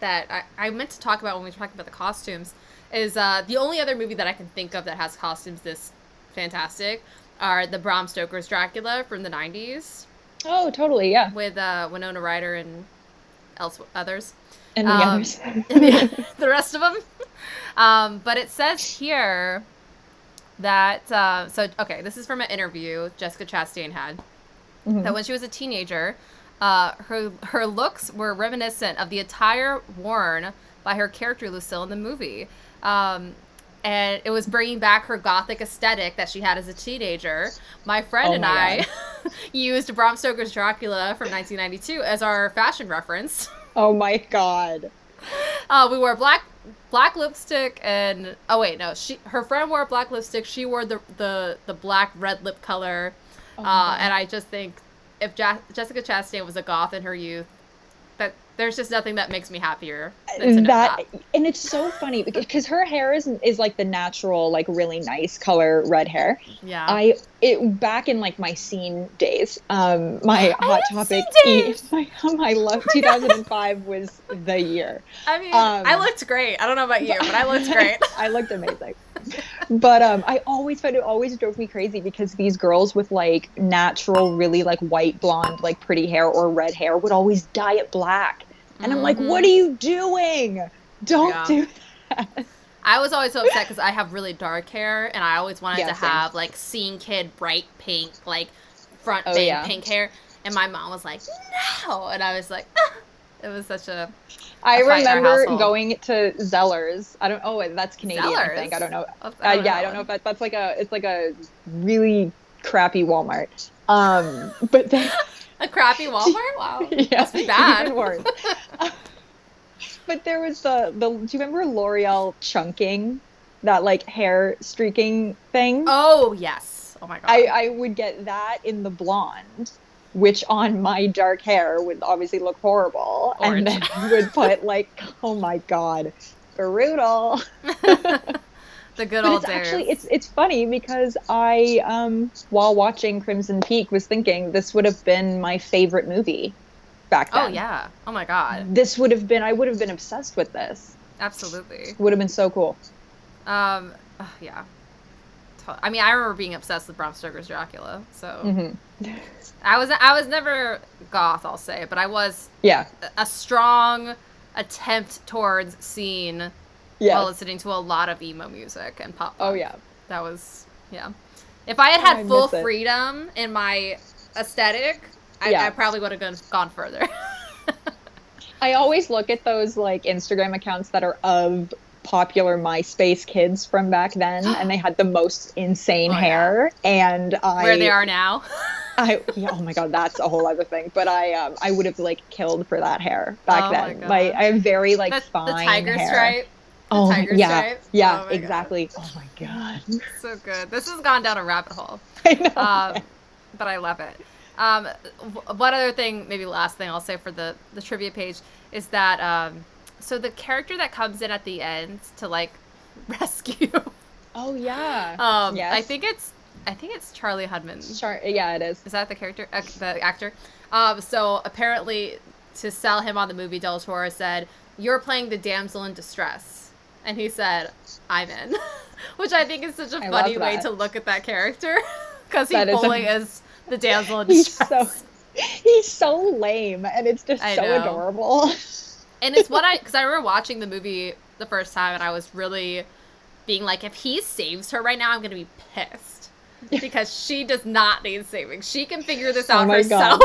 that I meant to talk about when we were talking about the costumes is the only other movie that I can think of that has costumes this fantastic are the Bram Stoker's Dracula from the 90s. Oh, totally, yeah. With Winona Ryder and others. And the others. And the rest of them. But it says here that, this is from an interview Jessica Chastain had, that when she was a teenager, her looks were reminiscent of the attire worn by her character Lucille in the movie. And it was bringing back her Gothic aesthetic that she had as a teenager. My friend and I used Bram Stoker's Dracula from 1992 as our fashion reference. Oh my God. We wore black lipstick and her friend wore black lipstick. She wore the black red lip color. And I just think if Jessica Chastain was a goth in her youth, that there's just nothing that makes me happier than to know that. And it's so funny because her hair is like the natural, like really nice color red hair. Yeah. Back in like my scene days, my Hot Topic, my love 2005 was the year. I mean, I looked great. I don't know about you, but I looked great. I looked amazing. But I always found it always drove me crazy because these girls with like natural, really like white, blonde, like pretty hair or red hair would always dye it black. And I'm like, what are you doing? Don't do that. I was always so upset because I have really dark hair and I always wanted to have like scene kid bright pink, like front bang pink hair. And my mom was like, no. And I was like, it was such a I remember going to Zellers. That's Canadian, Zellers? I think. I don't know. I don't know if that's like it's like a really crappy Walmart. But they a crappy Walmart? Wow. Yeah, must be bad. Even worse. But there was do you remember L'Oreal chunking? That like hair streaking thing? Oh, yes. Oh my God. I would get that in the blonde, which on my dark hair would obviously look horrible. Orange. And then would put like, oh my God, brutal. The good old days. Actually, it's funny because I, while watching Crimson Peak, was thinking this would have been my favorite movie back then. Oh, yeah. Oh, my God. I would have been obsessed with this. Absolutely. Would have been so cool. Yeah. I mean, I remember being obsessed with Bram Stoker's Dracula, so. I was never goth, I'll say, but I was a strong attempt towards scene while listening to a lot of emo music and pop punk. Oh, yeah. That was, If I had full freedom in my aesthetic, I probably would have gone further. I always look at those, like, Instagram accounts that are of popular MySpace kids from back then, and they had the most insane hair, and where they are now. Oh my God, that's a whole other thing. But I would have, like, killed for that hair back then. Like, I have very, like, fine the tiger hair. Stripe. Oh, tiger stripe. Yeah, oh exactly. God. Oh my God. So good. This has gone down a rabbit hole. I know. But I love it. One other thing, maybe last thing I'll say for the trivia page is that so the character that comes in at the end to like rescue. Oh yeah. Yes. I think it's Charlie Hudman. Yeah, it is. Is that the character? The actor? So apparently to sell him on the movie, Del Toro said, "You're playing the damsel in distress." And he said, "I'm in." Which I think is such a funny way to look at that character. Because he fully is the damsel in distress. He's so lame, and it's just so adorable. And it's because I remember watching the movie the first time, and I was really being like, if he saves her right now, I'm going to be pissed. Because she does not need saving. She can figure this out herself.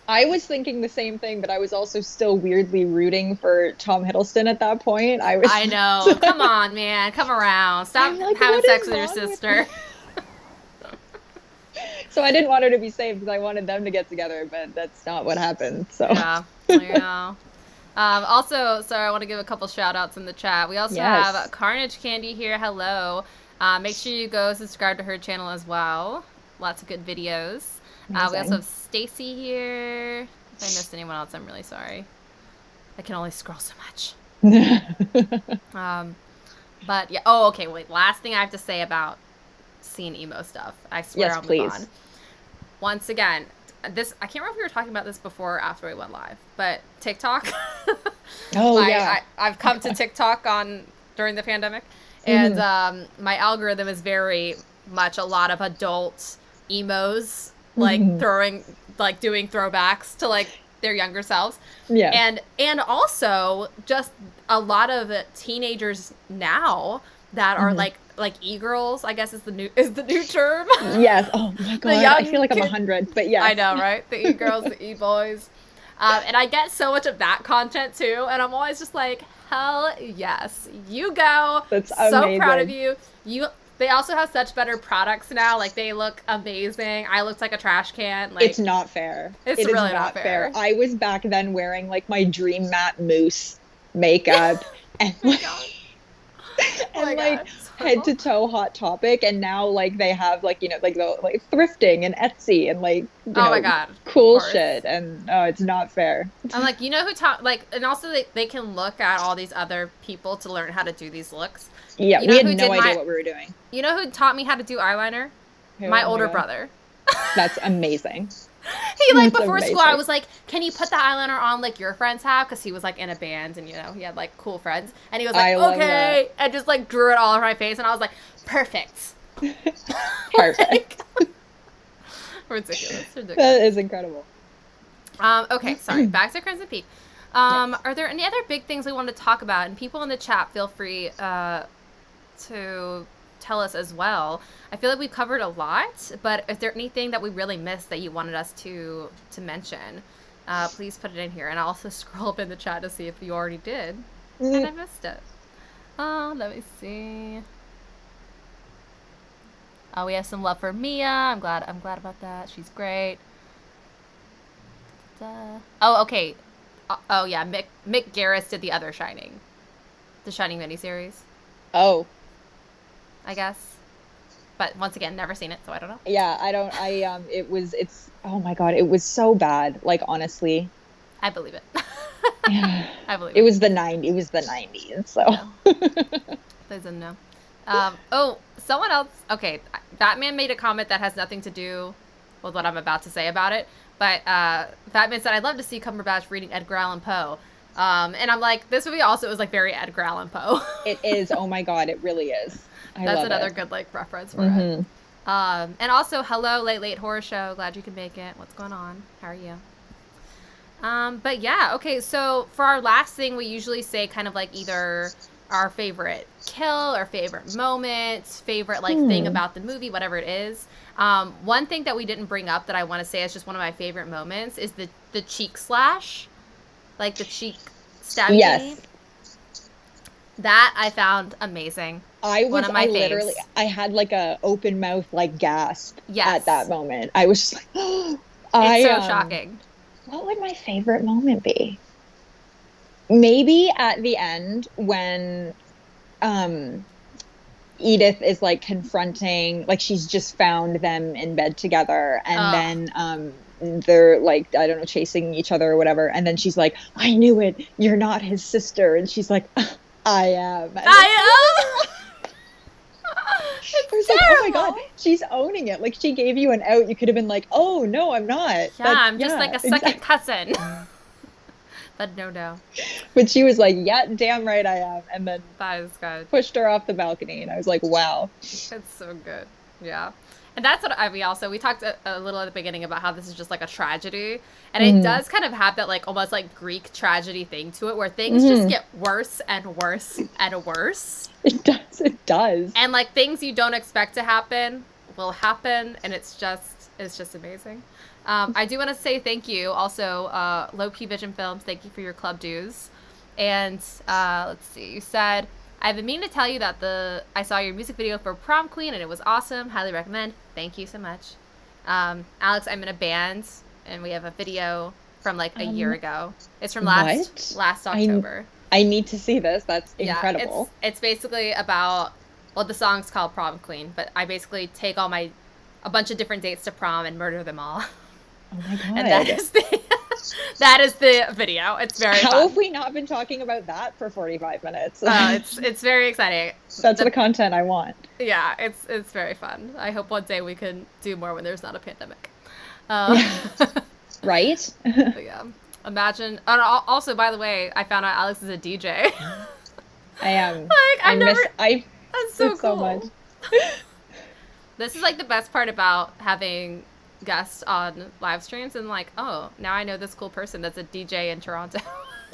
I was thinking the same thing, but I was also still weirdly rooting for Tom Hiddleston at that point. I know. Come on, man. Come around. Stop having sex with your sister. So I didn't want her to be saved because I wanted them to get together, but that's not what happened. So yeah. Also, sorry, I want to give a couple shout outs in the chat. We also have Carnage Candy here. Hello. Make sure you go subscribe to her channel as well. Lots of good videos. We also have Stacy here. If I missed anyone else, I'm really sorry. I can only scroll so much. But yeah. Oh, okay. Wait. Last thing I have to say about scene emo stuff. I swear I'll move on. Once again, I can't remember if we were talking about this before or after we went live, but TikTok. I've come to TikTok during the pandemic, and my algorithm is very much a lot of adult emos, like doing throwbacks to like their younger selves. Yeah. And also just a lot of teenagers now that are Mhm. like e-girls, I guess is the new term. Yes. Oh my The God. I feel young like I'm kid, 100, but I yes. know, right? The e-girls, the e-boys. And I get so much of that content too, and I'm always just like, hell yes, you go. That's So proud of amazing. you. They also have such better products now. Like they look amazing. I looked like a trash can. It's Like not fair. it's It is really not not fair. fair. I was back then wearing like my Dream Matte Mousse makeup and Oh my god. Oh and my like god. It's head horrible. to toe Hot Topic, and now like they have like like the like thrifting and Etsy and like Oh my god. Of cool course. shit, and oh, it's not fair. I'm like, you know who taught like, and also they can look at all these other people to learn how to do these looks. Yeah, You we know had who no did idea my what we were doing. You know who taught me how to do eyeliner? Who? My Oh my older God. brother. That's amazing. He like That's before school I amazing. was like, can you put the eyeliner on like your friends have, because he was like in a band and he had like cool friends, and he was like I love that. okay, and just like drew it all over my face, and I was like perfect. Perfect. Like, ridiculous. That is incredible. Okay, sorry, back to Crimson Peak. Yes. Are there any other big things we want to talk about? And people in the chat, feel free to tell us as well. I feel like we've covered a lot, but is there anything that we really missed that you wanted us to mention? Please put it in here, and I'll also scroll up in the chat to see if you already did, and I missed it. Let me see. Oh, we have some love for Mia. I'm glad about that. She's great. Oh, okay. Oh yeah, Mick Garris did the other Shining, the Shining miniseries, Oh, I guess. But once again, never seen it, so I don't know. yeah, I don't it's oh my God, it was so bad. Like honestly. I believe it. Yeah. I believe It it. was the 90s, so. No. Please didn't know. Oh, someone else. Okay, Batman made a comment that has nothing to do with what I'm about to say about it. But Batman said, "I'd love to see Cumberbatch reading Edgar Allan Poe." And I'm like, this movie also is like very Edgar Allan Poe. It is. Oh my God, it really is. I That's love another it. good like reference for it. And also, hello, late horror show. Glad you could make it. What's going on? How are you? But yeah, okay. So for our last thing, we usually say kind of like either our favorite kill or favorite moment, favorite like thing about the movie, whatever it is. One thing that we didn't bring up that I want to say is just one of my favorite moments is the cheek slash, like the cheek stabbing. Yes. That I found amazing. One of my faves. I had like a open mouth like gasp Yes. at that moment. I was just like, It's so shocking. What would my favorite moment be? Maybe at the end when Edith is like confronting, like she's just found them in bed together, and then they're like, I don't know, chasing each other or whatever, and then she's like, I knew it, you're not his sister, and she's like, I am. And I am. I was like, oh my God, she's owning it. Like she gave you an out. You could have been like, oh no, I'm not. Yeah, I'm just like a second cousin. But no. But she was like, yeah, damn right I am. And then That is good. pushed her off the balcony. And I was like, wow. It's so good. Yeah. And that's what we talked a little at the beginning about how this is just like a tragedy. And it does kind of have that like almost like Greek tragedy thing to it where things just get worse and worse and worse. It does. And like things you don't expect to happen will happen, and it's just amazing. I do want to say thank you also, Low Key Vision Films, thank you for your club dues. And let's see, you said, I've been meaning to tell you that I saw your music video for Prom Queen and it was awesome. Highly recommend. Thank you so much. Alex, I'm in a band and we have a video from like a year ago. It's from last October. I need to see this. That's incredible. Yeah, it's basically about, well, the song's called Prom Queen, but I basically take a bunch of different dates to prom and murder them all. Oh my God. And that is the video. It's very fun. How have we not been talking about that for 45 minutes? It's very exciting. That's the content I want. Yeah, it's very fun. I hope one day we can do more when there's not a pandemic. Right? But yeah. Imagine. And also, by the way, I found out Alex is a DJ. I am. Like, that's so cool. So much. This is like the best part about having guest on live streams, and like, oh, now I know this cool person that's a DJ in Toronto.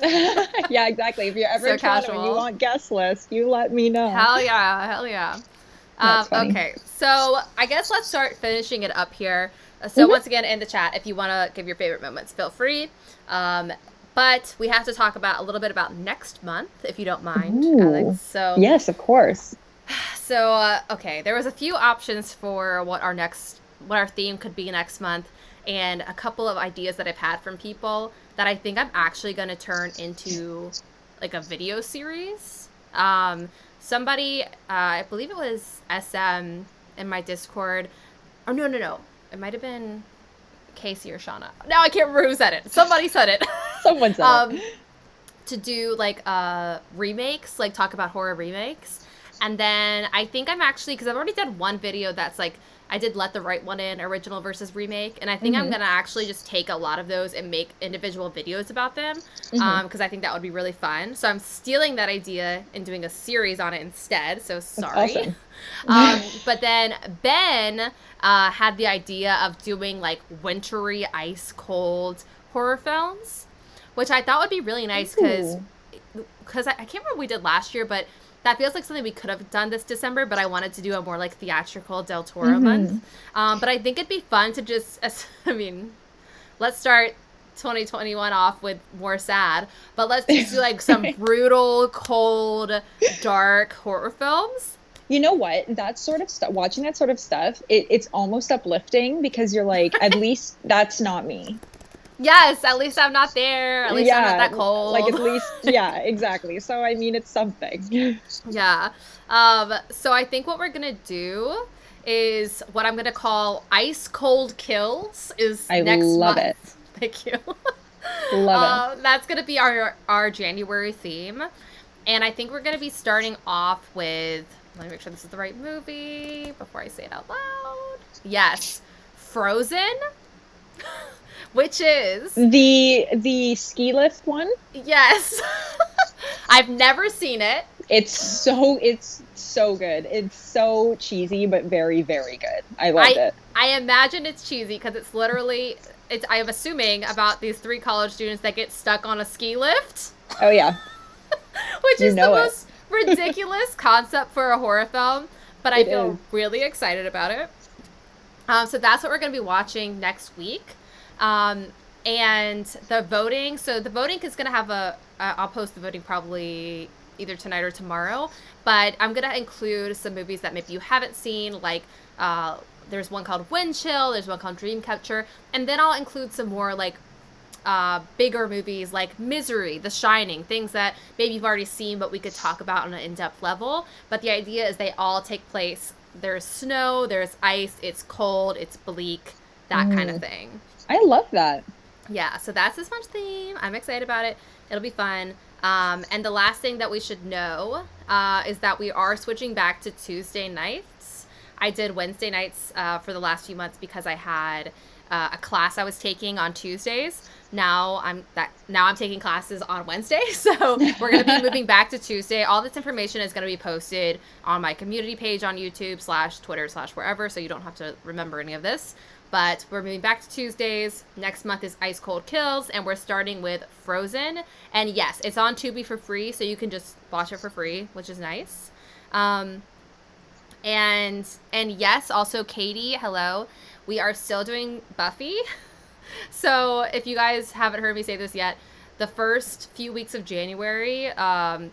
Yeah, exactly. If you're ever So in Toronto and you casual. want guest list, you let me know. Hell yeah, hell yeah. That's funny. Okay, so I guess let's start finishing it up here. So Mhm. once again, in the chat, if you want to give your favorite moments, feel free. Um, but we have to talk about a little bit about next month, if you don't mind, Alex. Ooh. Yes, of course. Okay, there was a few options for what our theme could be next month, and a couple of ideas that I've had from people that I think I'm actually going to turn into like a video series. Somebody, I believe it was SM in my Discord. Oh, no, no, no. It might have been Casey or Shauna. Now I can't remember who said it. Somebody said it. Someone said it. To do like remakes, like talk about horror remakes. And then I think I'm actually, because I've already done one video that's like, I did Let the Right One In, original versus remake. And I think I'm going to actually just take a lot of those and make individual videos about them. Because I think that would be really fun. So I'm stealing that idea and doing a series on it instead. So sorry. Awesome. But then Ben had the idea of doing like wintry, ice cold horror films, which I thought would be really nice because I can't remember what we did last year, but that feels like something we could have done this December, but I wanted to do a more like theatrical Del Toro month. But I think it'd be fun to just, I mean, let's start 2021 off with more sad, but let's just do like some brutal, cold, dark horror films. You know what? That sort of stuff, watching that sort of stuff, it's almost uplifting because you're like, at least that's not me. Yes, at least I'm not there. At least I'm not that cold. Like at least, yeah, exactly. So I mean, it's something. Yeah. So I think what we're gonna do is what I'm gonna call ice cold kills is I next love month. it. Thank you. Love it. That's gonna be our January theme, and I think we're gonna be starting off with. Let me make sure this is the right movie before I say it out loud. Yes, Frozen. Which is the ski lift one? Yes. I've never seen it. It's so good. It's so cheesy but very, very good. I loved it. I imagine it's cheesy because it's literally I am assuming about these 3 college students that get stuck on a ski lift. Oh yeah. Which is the most ridiculous concept for a horror film, but I feel really excited about it. So that's what we're going to be watching next week. And the voting, so the voting is going to have I'll post the voting probably either tonight or tomorrow, but I'm going to include some movies that maybe you haven't seen, like, there's one called Wind Chill, there's one called Dreamcatcher, and then I'll include some more, like, bigger movies like Misery, The Shining, things that maybe you've already seen, but we could talk about on an in-depth level. But the idea is they all take place, there's snow, there's ice, it's cold, it's bleak, that kind of thing. I love that. Yeah, so that's this month's theme. I'm excited about it. It'll be fun. And the last thing that we should know is that we are switching back to Tuesday nights. I did Wednesday nights for the last few months because I had a class I was taking on Tuesdays. Now I'm taking classes on Wednesday, so we're going to be moving back to Tuesday. All this information is going to be posted on my community page on YouTube / Twitter / wherever, so you don't have to remember any of this. But we're moving back to Tuesdays. Next month is Ice Cold Kills, and we're starting with Frozen. And yes, it's on Tubi for free, so you can just watch it for free, which is nice. And yes, also Katie, hello. We are still doing Buffy. So if you guys haven't heard me say this yet, the first few weeks of January,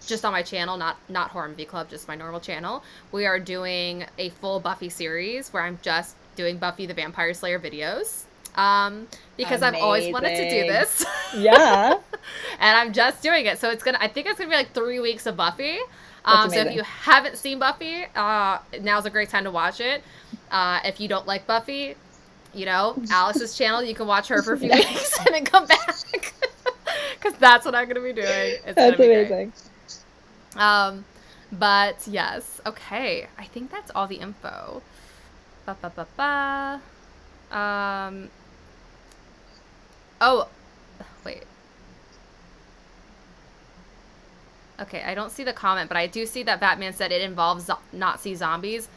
just on my channel, not Horror Movie Club, just my normal channel, we are doing a full Buffy series where I'm just doing Buffy the Vampire Slayer videos. Because I've always wanted to do this. Yeah. And I'm just doing it. So I think it's gonna be like 3 weeks of Buffy. So if you haven't seen Buffy, now's a great time to watch it. If you don't like Buffy, Alice's channel, you can watch her for a few weeks and then come back. Because that's what I'm going to be doing. That's amazing. But yes. Okay. I think that's all the info. Oh, wait. Okay, I don't see the comment, but I do see that Batman said it involves Nazi zombies.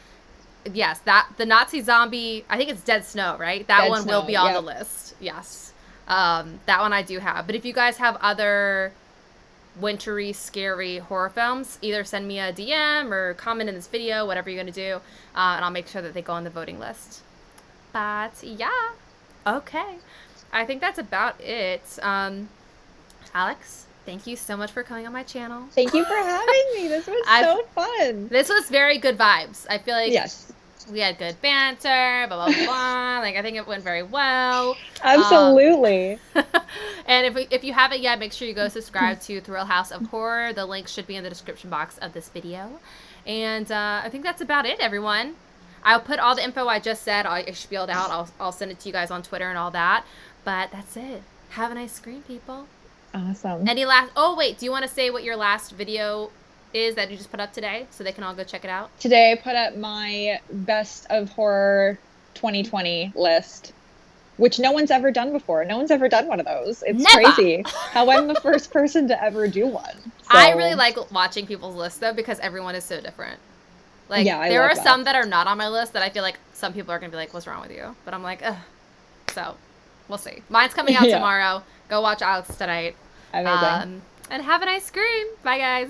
yes, that the Nazi zombie, I think it's Dead Snow, right? That Dead one will Snow, be on the yep. list. Yes. That one I do have. But if you guys have other wintry, scary horror films, either send me a DM or comment in this video, whatever you're going to do, and I'll make sure that they go on the voting list. But yeah, okay. I think that's about it. Alex, thank you so much for coming on my channel. Thank you for having me. This was so fun. This was very good vibes. I feel like yes, we had good banter, blah, blah, blah. Like, I think it went very well. Absolutely. And if you haven't yet, make sure you go subscribe to Thrillhouse of Horror. The link should be in the description box of this video. And I think that's about it, everyone. I'll put all the info I just said, I spieled out. I'll send it to you guys on Twitter and all that. But that's it. Have a nice screen, people. Awesome. Any last... Oh, wait. Do you want to say what your last video is that you just put up today so they can all go check it out? Today I put up my best of horror 2020 list, which no one's ever done before. No one's ever done one of those. It's Never. crazy how I'm the first person to ever do one. So. I really like watching people's lists, though, because everyone is so different. Like, yeah, there are some that are not on my list that I feel like some people are going to be like, what's wrong with you? But I'm like, ugh. So, we'll see. Mine's coming out tomorrow. Go watch Alex tonight. Amazing. And have a nice scream. Bye, guys.